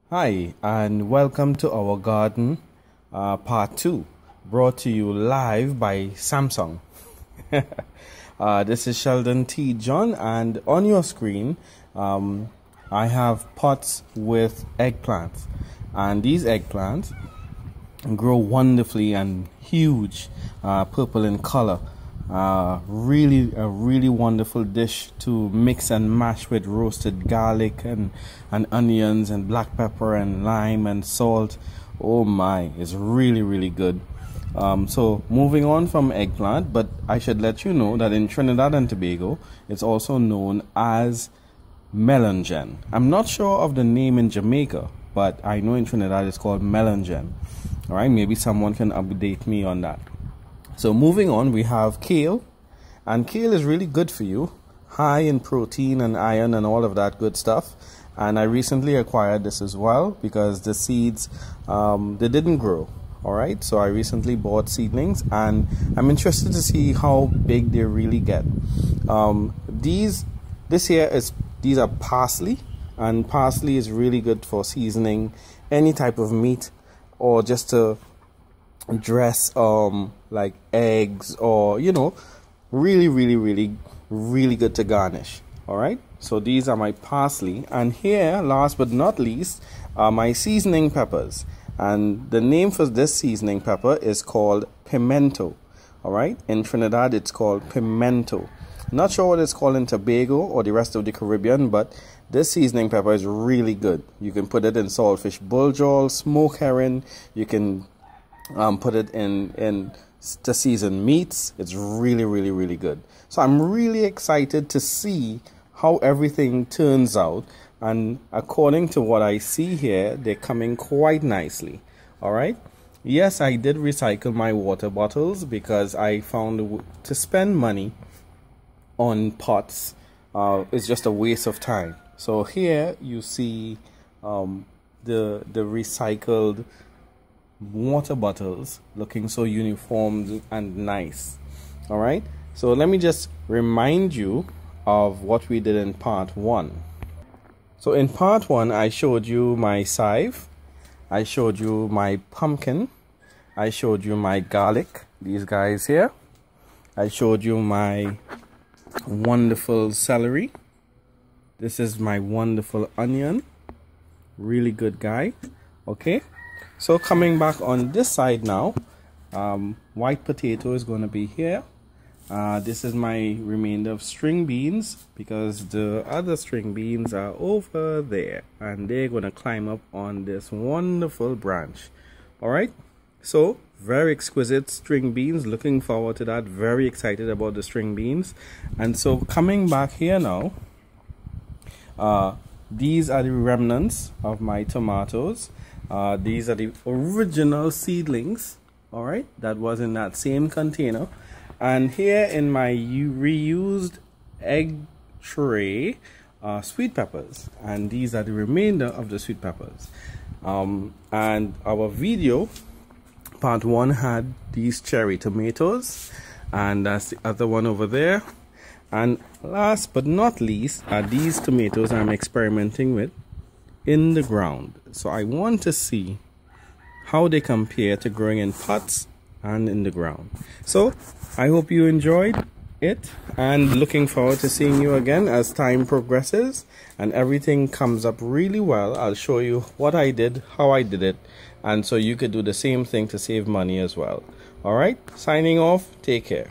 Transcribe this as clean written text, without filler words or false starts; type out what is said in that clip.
Hi, and welcome to our garden part 2, brought to you live by Samsung. This is Sheldon T. John, and on your screen I have pots with eggplants, and these eggplants grow wonderfully and huge, purple in color. Really a really wonderful dish to mix and mash with roasted garlic and onions and black pepper and lime and salt. Oh my, it's really good. So moving on from eggplant, but I should let you know that in Trinidad and Tobago it's also known as melangen. I'm not sure of the name in Jamaica, but I know in Trinidad it's called melangen. Alright, maybe someone can update me on that. So moving on, we have kale, and kale is really good for you, high in protein and iron and all of that good stuff. And I recently acquired this as well because the seeds they didn't grow. All right, so I recently bought seedlings, and I'm interested to see how big they really get. These are parsley, and parsley is really good for seasoning any type of meat, or just to dress like eggs, or really good to garnish. All right, so these are my parsley, and here last but not least are my seasoning peppers, and the name for this seasoning pepper is called pimento. All right, in Trinidad it's called pimento. Not sure what it's called in Tobago or the rest of the Caribbean, but this seasoning pepper is really good. You can put it in saltfish buljol, smoked herring. You can put it in to season meats. It's really good. So I'm really excited to see how everything turns out, and according to what I see here, they're coming quite nicely. All right, yes, I did recycle my water bottles because I found to spend money on pots is just a waste of time. So here you see the recycled water bottles looking so uniform and nice. All right, so let me just remind you of what we did in part 1. So in part 1 I showed you my chive, I showed you my pumpkin, I showed you my garlic, these guys here, I showed you my wonderful celery, this is my wonderful onion, really good guy. Okay, so coming back on this side now, white potato is going to be here. This is my remainder of string beans, because the other string beans are over there and they're going to climb up on this wonderful branch. All right, so very exquisite string beans, looking forward to that, very excited about the string beans. And so coming back here now, these are the remnants of my tomatoes. These are the original seedlings, all right, that was in that same container. And here in my reused egg tray, sweet peppers, and these are the remainder of the sweet peppers. And our video part 1 had these cherry tomatoes, and that's the other one over there. And last but not least are these tomatoes I'm experimenting with in the ground. So I want to see how they compare to growing in pots and in the ground. So I hope you enjoyed it, and looking forward to seeing you again as time progresses and everything comes up really well. I'll show you what I did, how I did it, and so you could do the same thing to save money as well. All right, signing off, take care.